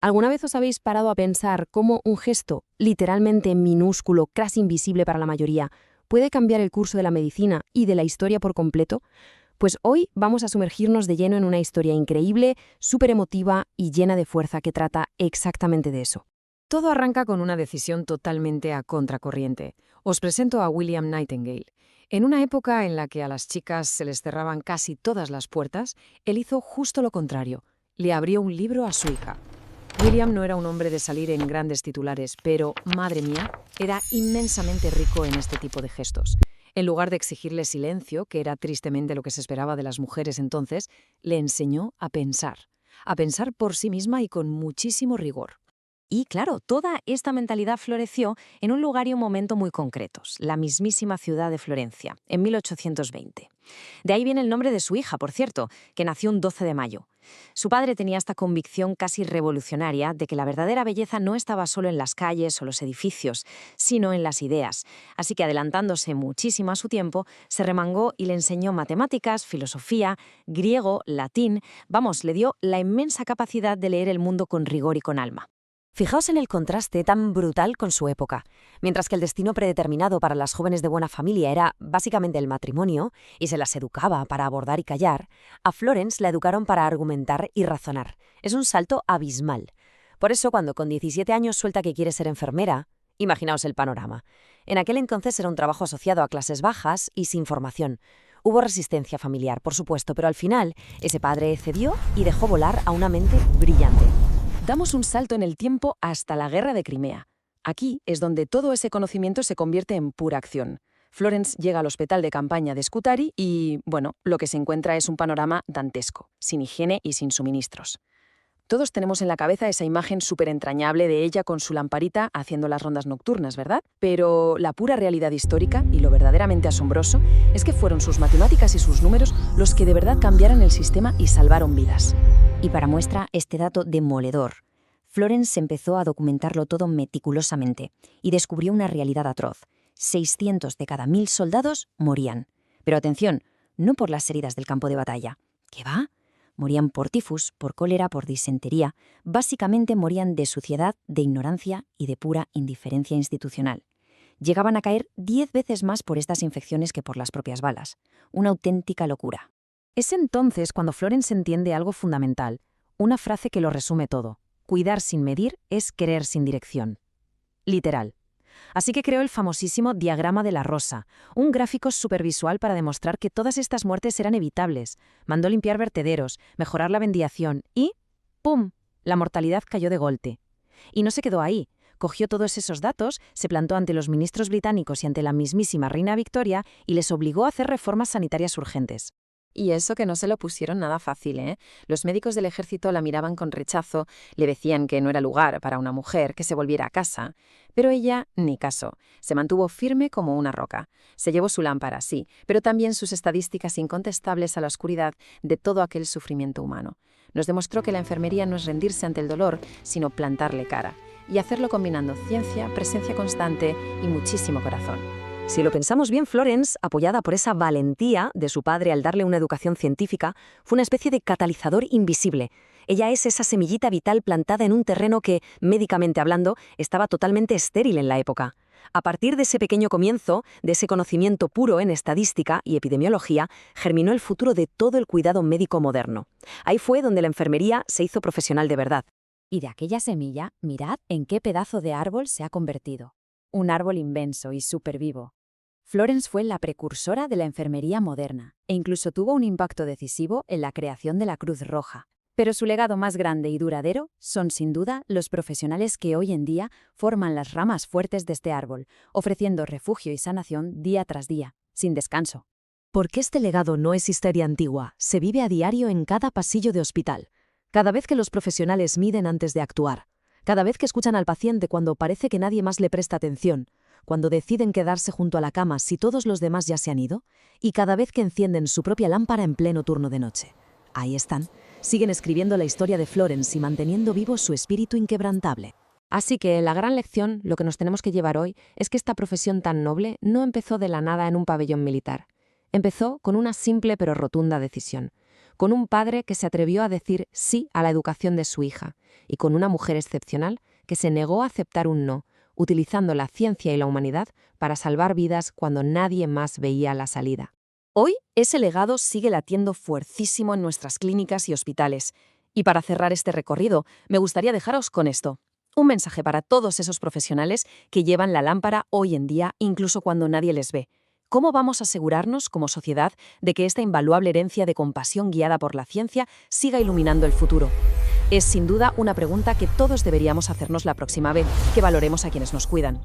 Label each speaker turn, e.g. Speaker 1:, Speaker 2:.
Speaker 1: ¿Alguna vez os habéis parado a pensar cómo un gesto, literalmente minúsculo, casi invisible para la mayoría, puede cambiar el curso de la medicina y de la historia por completo? Pues hoy vamos a sumergirnos de lleno en una historia increíble, súper emotiva y llena de fuerza que trata exactamente de eso. Todo arranca con una decisión totalmente a contracorriente. Os presento a William Nightingale. En una época en la que a las chicas se les cerraban casi todas las puertas, él hizo justo lo contrario. Le abrió un libro a su hija. William no era un hombre de salir en grandes titulares, pero, madre mía, era inmensamente rico en este tipo de gestos. En lugar de exigirle silencio, que era tristemente lo que se esperaba de las mujeres entonces, le enseñó a pensar por sí misma y con muchísimo rigor.
Speaker 2: Y claro, toda esta mentalidad floreció en un lugar y un momento muy concretos, la mismísima ciudad de Florencia, en 1820. De ahí viene el nombre de su hija, por cierto, que nació un 12 de mayo. Su padre tenía esta convicción casi revolucionaria de que la verdadera belleza no estaba solo en las calles o los edificios, sino en las ideas. Así que, adelantándose muchísimo a su tiempo, se remangó y le enseñó matemáticas, filosofía, griego, latín. Vamos, le dio la inmensa capacidad de leer el mundo con rigor y con alma.
Speaker 3: Fijaos en el contraste tan brutal con su época. Mientras que el destino predeterminado para las jóvenes de buena familia era básicamente el matrimonio, y se las educaba para abordar y callar, a Florence la educaron para argumentar y razonar. Es un salto abismal. Por eso, cuando con 17 años suelta que quiere ser enfermera, imaginaos el panorama. En aquel entonces era un trabajo asociado a clases bajas y sin formación. Hubo resistencia familiar, por supuesto, pero al final ese padre cedió y dejó volar a una mente brillante.
Speaker 1: Damos un salto en el tiempo hasta la Guerra de Crimea. Aquí es donde todo ese conocimiento se convierte en pura acción. Florence llega al hospital de campaña de Scutari y, bueno, lo que se encuentra es un panorama dantesco, sin higiene y sin suministros. Todos tenemos en la cabeza esa imagen súper entrañable de ella con su lamparita haciendo las rondas nocturnas, ¿verdad? Pero la pura realidad histórica y lo verdaderamente asombroso es que fueron sus matemáticas y sus números los que de verdad cambiaron el sistema y salvaron vidas.
Speaker 2: Y para muestra este dato demoledor, Florence empezó a documentarlo todo meticulosamente y descubrió una realidad atroz. 600 de cada 1000 soldados morían. Pero atención, no por las heridas del campo de batalla. ¿Qué va? Morían por tifus, por cólera, por disentería. Básicamente morían de suciedad, de ignorancia y de pura indiferencia institucional. Llegaban a caer 10 veces más por estas infecciones que por las propias balas. Una auténtica locura.
Speaker 1: Es entonces cuando Florence entiende algo fundamental, una frase que lo resume todo. Cuidar sin medir es querer sin dirección. Literal. Así que creó el famosísimo diagrama de la rosa, un gráfico supervisual para demostrar que todas estas muertes eran evitables. Mandó limpiar vertederos, mejorar la ventilación y ¡pum!, la mortalidad cayó de golpe. Y no se quedó ahí. Cogió todos esos datos, se plantó ante los ministros británicos y ante la mismísima reina Victoria y les obligó a hacer reformas sanitarias urgentes. Y eso que no se lo pusieron nada fácil, ¿eh? Los médicos del ejército la miraban con rechazo, le decían que no era lugar para una mujer que se volviera a casa. Pero ella, ni caso, se mantuvo firme como una roca. Se llevó su lámpara, sí, pero también sus estadísticas incontestables a la oscuridad de todo aquel sufrimiento humano. Nos demostró que la enfermería no es rendirse ante el dolor, sino plantarle cara. Y hacerlo combinando ciencia, presencia constante y muchísimo corazón.
Speaker 3: Si lo pensamos bien, Florence, apoyada por esa valentía de su padre al darle una educación científica, fue una especie de catalizador invisible. Ella es esa semillita vital plantada en un terreno que, médicamente hablando, estaba totalmente estéril en la época. A partir de ese pequeño comienzo, de ese conocimiento puro en estadística y epidemiología, germinó el futuro de todo el cuidado médico moderno. Ahí fue donde la enfermería se hizo profesional de verdad.
Speaker 2: Y de aquella semilla, mirad en qué pedazo de árbol se ha convertido. Un árbol inmenso y súper vivo. Florence fue la precursora de la enfermería moderna e incluso tuvo un impacto decisivo en la creación de la Cruz Roja. Pero su legado más grande y duradero son, sin duda, los profesionales que hoy en día forman las ramas fuertes de este árbol, ofreciendo refugio y sanación día tras día, sin descanso.
Speaker 3: Porque este legado no es historia antigua, se vive a diario en cada pasillo de hospital. Cada vez que los profesionales miden antes de actuar. Cada vez que escuchan al paciente cuando parece que nadie más le presta atención. Cuando deciden quedarse junto a la cama si todos los demás ya se han ido, y cada vez que encienden su propia lámpara en pleno turno de noche. Ahí están, siguen escribiendo la historia de Florence y manteniendo vivo su espíritu inquebrantable.
Speaker 1: Así que la gran lección, lo que nos tenemos que llevar hoy, es que esta profesión tan noble no empezó de la nada en un pabellón militar. Empezó con una simple pero rotunda decisión.
Speaker 2: con un padre que se atrevió a decir sí a la educación de su hija, y con una mujer excepcional que se negó a aceptar un no, utilizando la ciencia y la humanidad para salvar vidas cuando nadie más veía la salida.
Speaker 1: Hoy, ese legado sigue latiendo fuertísimo en nuestras clínicas y hospitales. Y para cerrar este recorrido, me gustaría dejaros con esto. Un mensaje para todos esos profesionales que llevan la lámpara hoy en día, incluso cuando nadie les ve. ¿Cómo vamos a asegurarnos, como sociedad, de que esta invaluable herencia de compasión guiada por la ciencia siga iluminando el futuro? Es sin duda una pregunta que todos deberíamos hacernos la próxima vez que valoremos a quienes nos cuidan.